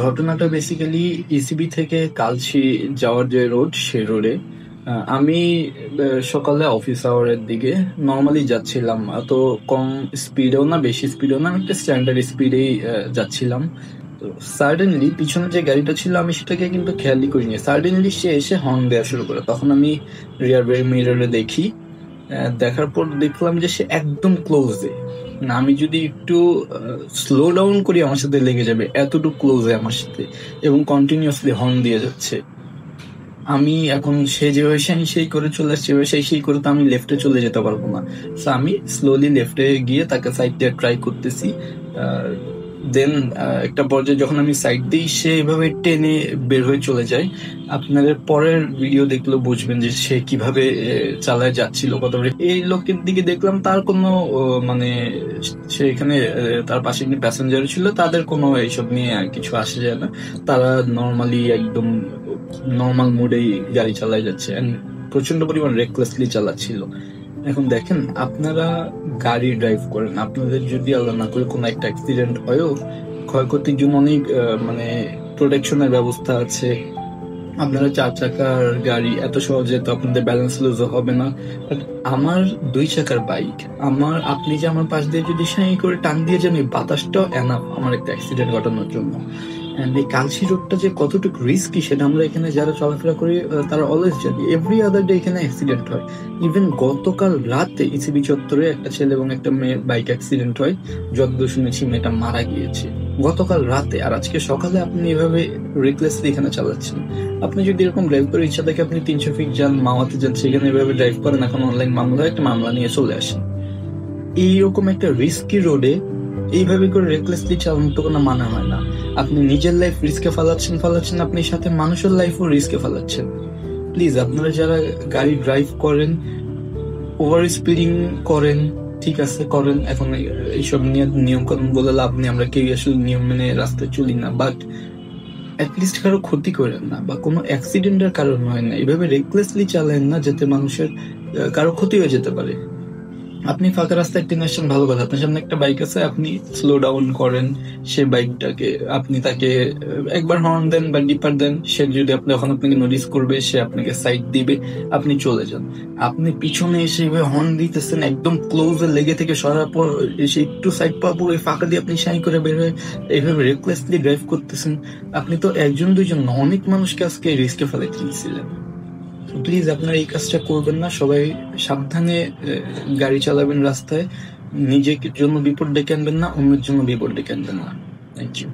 ঘটনাটা basically ECB থেকে কালচি যাওয়ার যে রোড, সে রোডে আমি সকালে অফিস আওয়ারের দিকে নর্মালি যাচ্ছিলাম। এত কম স্পিডেও না, বেশি স্পিডেও না, আমি একটা স্ট্যান্ডার্ড স্পিডেই যাচ্ছিলাম। তো সাডেনলি পিছনে যে গাড়িটা ছিল আমি সেটাকে কিন্তু খেয়ালই করিনি। সাডেনলি সে এসে হর্ন দেওয়া শুরু করে। তখন আমি রিয়ার মিররে দেখি। দেখার পর দেখলাম যে সে একদম ক্লোজে। না, আমি যদি একটু স্লো ডাউন করি আমার সাথে লেগে যাবে, এতটুকু ক্লোজে আমার সাথে, এবং কন্টিনিউয়াসলি হর্ন দিয়ে যাচ্ছে। আমি এখন সে যেভাবে সেই করে চলে আসছে, সেই করে তো আমি লেফটে চলে যেতে পারবো না। তো আমি স্লোলি লেফটে গিয়ে তাকে সাইড দিয়ে ট্রাই করতেছি। দেন একটা পর্যায়ে যখন আমি সাইড দিই, সে এভাবে টেনে বের হয়ে চলে যায়। আপনাদের পরের ভিডিও দেখলে বুঝবেন যে সে কিভাবে চালায় যাচ্ছিল, কত। এই লোকের দিকে দেখলাম তার কোনো মানে সে এখানে তার পাশে যে প্যাসেঞ্জার ছিল তাদের কোনো এইসব নিয়ে আর কিছু আসে যায় না। তারা নর্মালি একদম নর্মাল মোডেই গাড়ি চালায় যাচ্ছে, প্রচন্ড পরিমাণ রেকলেসলি চালাচ্ছিল। এখন দেখেন, আপনারা গাড়ি ড্রাইভ করেন, আপনাদের যদি আল্লাহ না করে কোনো একটা অ্যাক্সিডেন্ট হয়ও, ক্ষয়ক্ষতির জন্য অনেক মানে প্রোটেকশনের ব্যবস্থা আছে। আপনারা 4 চাকার গাড়ি, এত সহজে তো আপনাদের ব্যালেন্স লুজ হবে না। বাট আমার 2 চাকার বাইক, আপনি যে আমার পাশ দিয়ে যদি সাই করে টান দিয়ে যান, এই বাতাসটাও এনাফ আমার একটা অ্যাক্সিডেন্ট ঘটানোর জন্য। অ্যান্ড এই কালশি রোডটা যে কতটুকু রিস্কি সেটা আমরা এখানে যারা চলাফেরা করি তারা অলওয়েজ জানি। এভরি আদার ডে এখানে অ্যাক্সিডেন্ট হয়। ইভেন গতকাল রাতে ইসিবি চত্বরে একটা ছেলে এবং একটা মেয়ের বাইক অ্যাক্সিডেন্ট হয়। যতদূর শুনেছি মেয়েটা মারা গিয়েছে গতকাল রাতে। আর আজকে সকালে আপনি এভাবে রেকলেসলি এখানে চালাচ্ছেন। আপনি যদি এরকম ড্রাইভ করে ইচ্ছা থাকে আপনি 300 ফিট যান, মাওয়াতে যান, সেখানে এভাবে ড্রাইভ করেন, এখন অনলাইন মামলা, একটা মামলা নিয়ে চলে আসেন। এইরকম একটা রিস্কি রোডে এইভাবে করে রেকলেসলি চালানো তো কোনো মানে হয় না। আপনি নিজের লাইফ রিস্কে ফালাচ্ছেন, আপনি সাথে মানুষের লাইফও রিস্কে ফালাচ্ছেন। প্লিজ, আপনারা যারা গাড়ি ড্রাইভ করেন, ওভার স্পিডিং করেন, ঠিক আছে করেন, এখন এইসব নিয়ম কানুন বলে লাভ নেই, আমরা কেউ আসলে নিয়ম মেনে রাস্তায় চলি না। বাট অ্যাটলিস্ট কারো ক্ষতি করেন না, বা কোনো অ্যাক্সিডেন্টের কারণ হয় না, এভাবে রেকলেসলি চালান না যাতে মানুষের কারো ক্ষতি হয়ে যেতে পারে। আপনি ফাঁকা রাস্তায় টেনে আসছেন, ভালো কথা, আপনার সামনে একটা বাইক আছে, আপনি স্লো ডাউন করেন, সে বাইকটাকে আপনি তাকে একবার হর্ন দেন বা ডিপার দেন, সে যদি আপনাকে নোটিস করবে, সে আপনাকে সাইড দিবে, আপনি চলে যান। আপনি পিছনে এসে হর্ন দিতেছেন, একদম ক্লোজে লেগে থেকে সরার পর এসে একটু সাইড পাওয়ার পর ওই ফাঁকা দিয়ে আপনি সাই করে বের হয়ে এইভাবে রেকলেসলি ড্রাইভ করতেছেন। আপনি তো 1-2 জন না, অনেক মানুষকে আজকে রিস্কে ফেলাইতে দিয়েছিলেন। প্লিজ আপনারা এই কাজটা করবেন না। সবাই সাবধানে গাড়ি চালাবেন রাস্তায়। নিজের জন্য বিপদ ডেকে আনবেন না, অন্যের জন্য বিপদ ডেকে আনবেন না। Thank you.